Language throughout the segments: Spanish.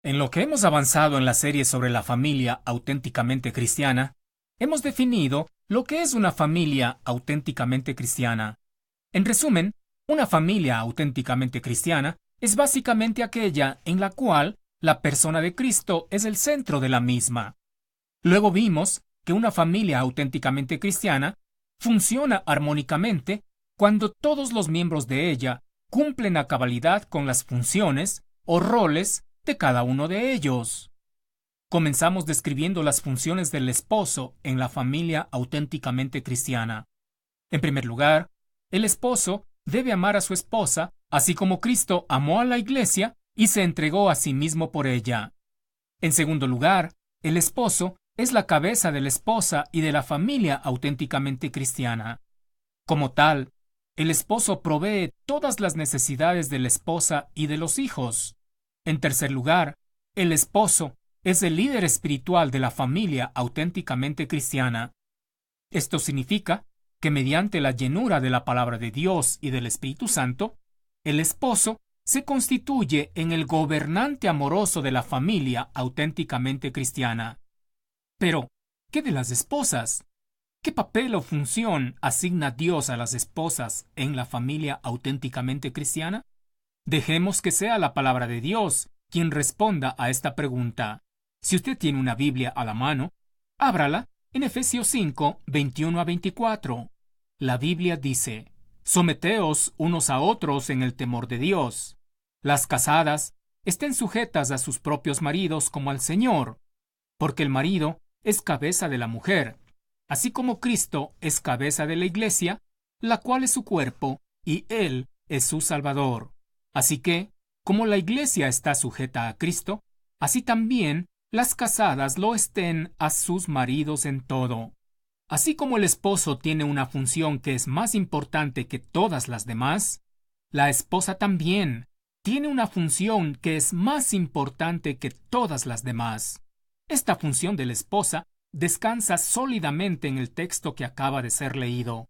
En lo que hemos avanzado en la serie sobre la familia auténticamente cristiana, hemos definido lo que es una familia auténticamente cristiana. En resumen, una familia auténticamente cristiana es básicamente aquella en la cual la persona de Cristo es el centro de la misma. Luego vimos que una familia auténticamente cristiana funciona armónicamente cuando todos los miembros de ella cumplen a cabalidad con las funciones o roles de cada uno de ellos. Comenzamos describiendo las funciones del esposo en la familia auténticamente cristiana. En primer lugar, el esposo debe amar a su esposa, así como Cristo amó a la iglesia y se entregó a sí mismo por ella. En segundo lugar, el esposo es la cabeza de la esposa y de la familia auténticamente cristiana. Como tal, el esposo provee todas las necesidades de la esposa y de los hijos. En tercer lugar, el esposo es el líder espiritual de la familia auténticamente cristiana. Esto significa que mediante la llenura de la palabra de Dios y del Espíritu Santo, el esposo se constituye en el gobernante amoroso de la familia auténticamente cristiana. Pero, ¿qué de las esposas? ¿Qué papel o función asigna Dios a las esposas en la familia auténticamente cristiana? Dejemos que sea la palabra de Dios quien responda a esta pregunta. Si usted tiene una Biblia a la mano, ábrala en Efesios 5, 21 a 24. La Biblia dice: Someteos unos a otros en el temor de Dios. Las casadas estén sujetas a sus propios maridos como al Señor, porque el marido es cabeza de la mujer, así como Cristo es cabeza de la iglesia, la cual es su cuerpo, y Él es su Salvador. Así que, como la iglesia está sujeta a Cristo, así también las casadas lo estén a sus maridos en todo. Así como el esposo tiene una función que es más importante que todas las demás, la esposa también tiene una función que es más importante que todas las demás. Esta función de la esposa descansa sólidamente en el texto que acaba de ser leído.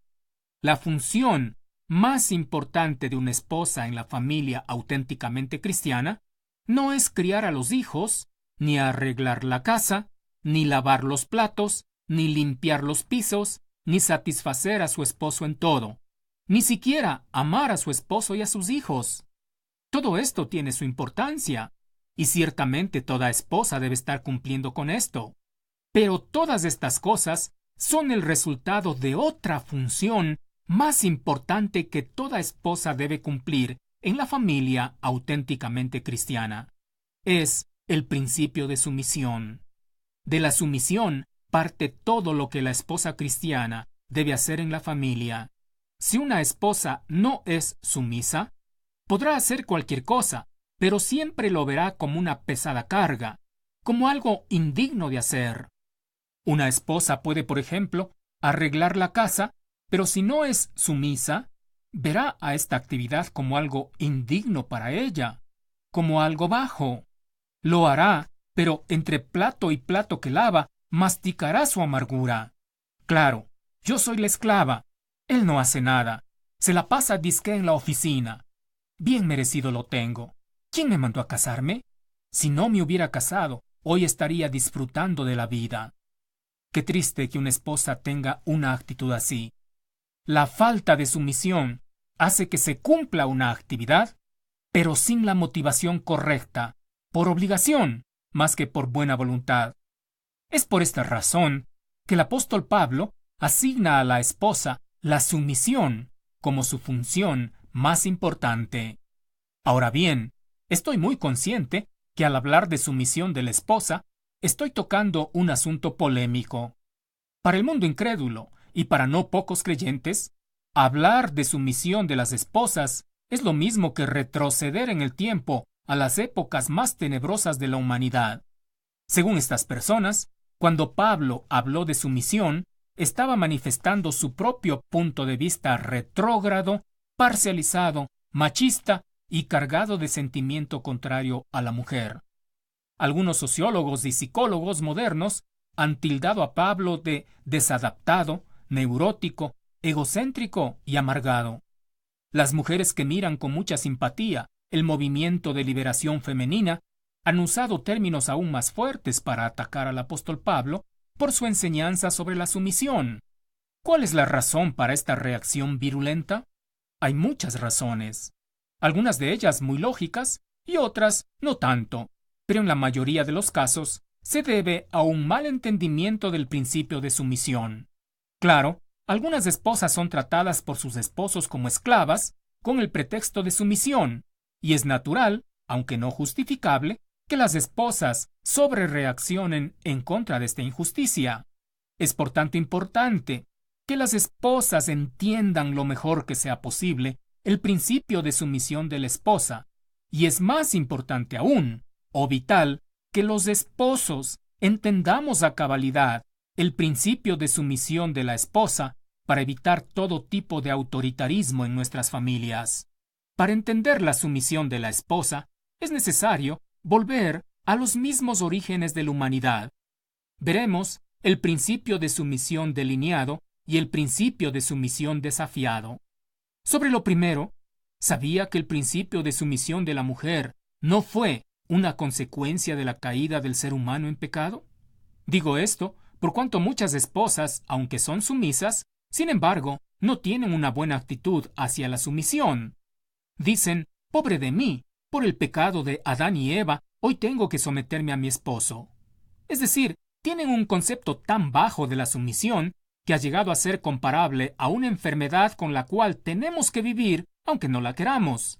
La función más importante de una esposa en la familia auténticamente cristiana no es criar a los hijos, ni arreglar la casa, ni lavar los platos, ni limpiar los pisos, ni satisfacer a su esposo en todo, ni siquiera amar a su esposo y a sus hijos. Todo esto tiene su importancia, y ciertamente toda esposa debe estar cumpliendo con esto. Pero todas estas cosas son el resultado de otra función más importante que toda esposa debe cumplir en la familia auténticamente cristiana. Es el principio de sumisión. De la sumisión parte todo lo que la esposa cristiana debe hacer en la familia. Si una esposa no es sumisa, podrá hacer cualquier cosa, pero siempre lo verá como una pesada carga, como algo indigno de hacer. Una esposa puede, por ejemplo, arreglar la casa, pero si no es sumisa, verá a esta actividad como algo indigno para ella, como algo bajo. Lo hará, pero entre plato y plato que lava, masticará su amargura. Claro, yo soy la esclava. Él no hace nada. Se la pasa disque en la oficina. Bien merecido lo tengo. ¿Quién me mandó a casarme? Si no me hubiera casado, hoy estaría disfrutando de la vida. Qué triste que una esposa tenga una actitud así. La falta de sumisión hace que se cumpla una actividad, pero sin la motivación correcta, por obligación, más que por buena voluntad. Es por esta razón que el apóstol Pablo asigna a la esposa la sumisión como su función más importante. Ahora bien, estoy muy consciente que al hablar de sumisión de la esposa, estoy tocando un asunto polémico. Para el mundo incrédulo y para no pocos creyentes, hablar de sumisión de las esposas es lo mismo que retroceder en el tiempo a las épocas más tenebrosas de la humanidad. Según estas personas, cuando Pablo habló de sumisión, estaba manifestando su propio punto de vista retrógrado, parcializado, machista y cargado de sentimiento contrario a la mujer. Algunos sociólogos y psicólogos modernos han tildado a Pablo de desadaptado, neurótico, egocéntrico y amargado. Las mujeres que miran con mucha simpatía el movimiento de liberación femenina han usado términos aún más fuertes para atacar al apóstol Pablo por su enseñanza sobre la sumisión. ¿Cuál es la razón para esta reacción virulenta? Hay muchas razones, algunas de ellas muy lógicas y otras no tanto, pero en la mayoría de los casos se debe a un mal entendimiento del principio de sumisión. Claro, algunas esposas son tratadas por sus esposos como esclavas con el pretexto de sumisión, y es natural, aunque no justificable, que las esposas sobrereaccionen en contra de esta injusticia. Es por tanto importante que las esposas entiendan lo mejor que sea posible el principio de sumisión de la esposa, y es más importante aún, o vital, que los esposos entendamos a cabalidad el principio de sumisión de la esposa para evitar todo tipo de autoritarismo en nuestras familias. Para entender la sumisión de la esposa, es necesario volver a los mismos orígenes de la humanidad. Veremos el principio de sumisión delineado y el principio de sumisión desafiado. Sobre lo primero, ¿sabía que el principio de sumisión de la mujer no fue una consecuencia de la caída del ser humano en pecado? Digo esto por cuanto muchas esposas, aunque son sumisas, sin embargo, no tienen una buena actitud hacia la sumisión. Dicen, pobre de mí, por el pecado de Adán y Eva, hoy tengo que someterme a mi esposo. Es decir, tienen un concepto tan bajo de la sumisión que ha llegado a ser comparable a una enfermedad con la cual tenemos que vivir aunque no la queramos.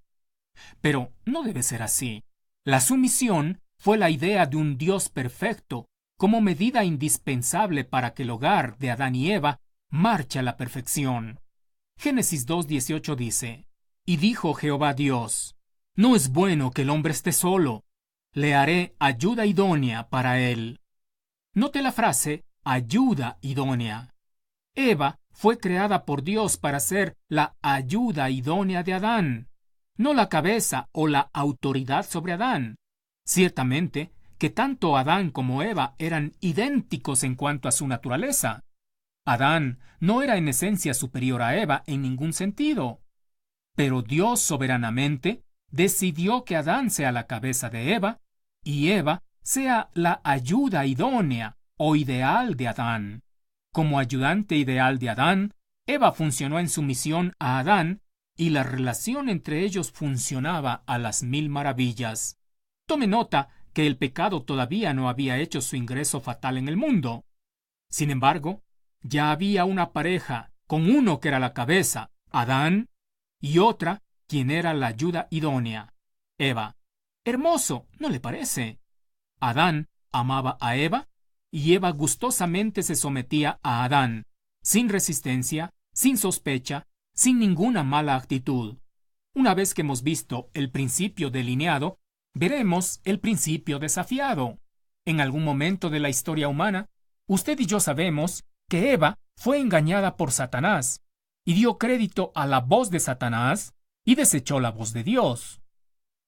Pero no debe ser así. La sumisión fue la idea de un Dios perfecto como medida indispensable para que el hogar de Adán y Eva marche a la perfección. Génesis 2:18 dice, «Y dijo Jehová Dios, no es bueno que el hombre esté solo, le haré ayuda idónea para él». Note la frase ayuda idónea. Eva fue creada por Dios para ser la ayuda idónea de Adán, no la cabeza o la autoridad sobre Adán. Ciertamente que tanto Adán como Eva eran idénticos en cuanto a su naturaleza. Adán no era en esencia superior a Eva en ningún sentido. Pero Dios soberanamente decidió que Adán sea la cabeza de Eva y Eva sea la ayuda idónea o ideal de Adán. Como ayudante ideal de Adán, Eva funcionó en sumisión a Adán y la relación entre ellos funcionaba a las mil maravillas. Tome nota que el pecado todavía no había hecho su ingreso fatal en el mundo. Sin embargo, ya había una pareja con uno que era la cabeza, Adán, y otra quien era la ayuda idónea, Eva. Hermoso, ¿no le parece? Adán amaba a Eva y Eva gustosamente se sometía a Adán, sin resistencia, sin sospecha, sin ninguna mala actitud. Una vez que hemos visto el principio delineado, veremos el principio desafiado. En algún momento de la historia humana, usted y yo sabemos que Eva fue engañada por Satanás y dio crédito a la voz de Satanás y desechó la voz de Dios.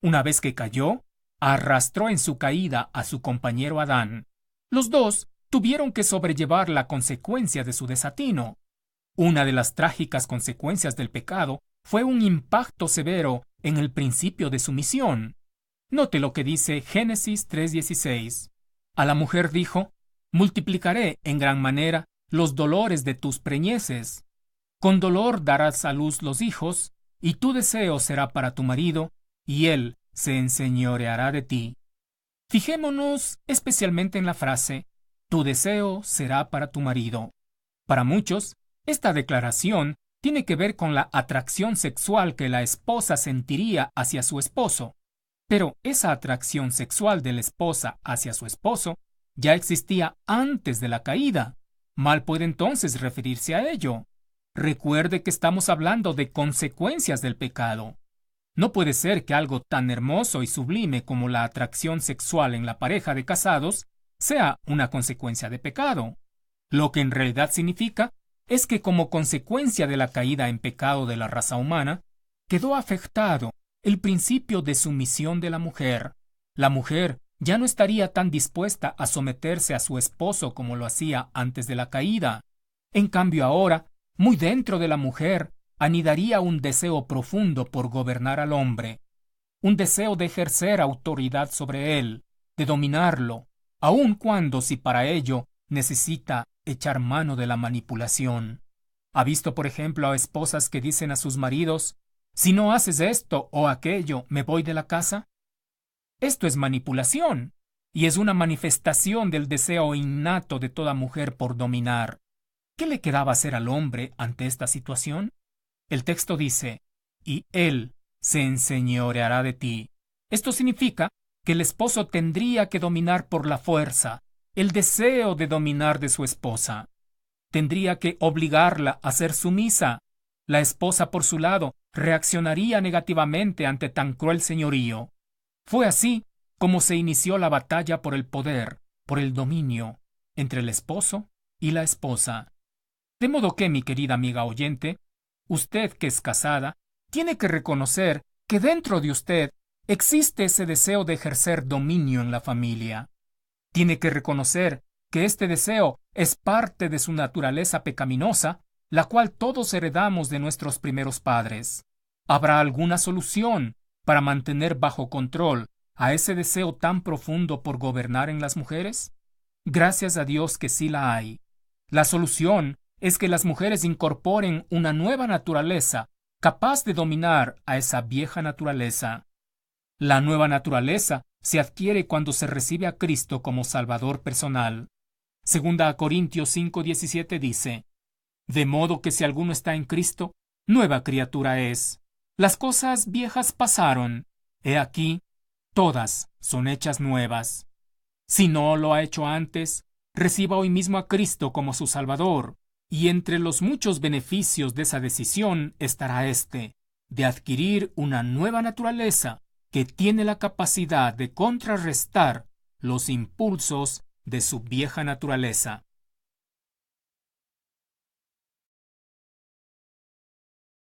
Una vez que cayó, arrastró en su caída a su compañero Adán. Los dos tuvieron que sobrellevar la consecuencia de su desatino. Una de las trágicas consecuencias del pecado fue un impacto severo en el principio de sumisión. Note lo que dice Génesis 3:16. A la mujer dijo, multiplicaré en gran manera los dolores de tus preñeces. Con dolor darás a luz los hijos, y tu deseo será para tu marido, y él se enseñoreará de ti. Fijémonos especialmente en la frase, tu deseo será para tu marido. Para muchos, esta declaración tiene que ver con la atracción sexual que la esposa sentiría hacia su esposo. Pero esa atracción sexual de la esposa hacia su esposo ya existía antes de la caída. Mal puede entonces referirse a ello. Recuerde que estamos hablando de consecuencias del pecado. No puede ser que algo tan hermoso y sublime como la atracción sexual en la pareja de casados sea una consecuencia de pecado. Lo que en realidad significa es que como consecuencia de la caída en pecado de la raza humana, quedó afectado el principio de sumisión de la mujer. La mujer ya no estaría tan dispuesta a someterse a su esposo como lo hacía antes de la caída. En cambio ahora, muy dentro de la mujer, anidaría un deseo profundo por gobernar al hombre, un deseo de ejercer autoridad sobre él, de dominarlo, aun cuando si para ello necesita echar mano de la manipulación. ¿Ha visto, por ejemplo, a esposas que dicen a sus maridos, si no haces esto o aquello, me voy de la casa? Esto es manipulación, y es una manifestación del deseo innato de toda mujer por dominar. ¿Qué le quedaba hacer al hombre ante esta situación? El texto dice, y él se enseñoreará de ti. Esto significa que el esposo tendría que dominar por la fuerza, el deseo de dominar de su esposa. Tendría que obligarla a ser sumisa. La esposa, por su lado, reaccionaría negativamente ante tan cruel señorío. Fue así como se inició la batalla por el poder, por el dominio, entre el esposo y la esposa. De modo que, mi querida amiga oyente, usted que es casada, tiene que reconocer que dentro de usted existe ese deseo de ejercer dominio en la familia. Tiene que reconocer que este deseo es parte de su naturaleza pecaminosa, la cual todos heredamos de nuestros primeros padres. ¿Habrá alguna solución para mantener bajo control a ese deseo tan profundo por gobernar en las mujeres? Gracias a Dios que sí la hay. La solución es que las mujeres incorporen una nueva naturaleza capaz de dominar a esa vieja naturaleza. La nueva naturaleza se adquiere cuando se recibe a Cristo como Salvador personal. Segunda a Corintios 5:17 dice, de modo que si alguno está en Cristo, nueva criatura es. Las cosas viejas pasaron, he aquí, todas son hechas nuevas. Si no lo ha hecho antes, reciba hoy mismo a Cristo como su Salvador, y entre los muchos beneficios de esa decisión estará este, de adquirir una nueva naturaleza que tiene la capacidad de contrarrestar los impulsos de su vieja naturaleza.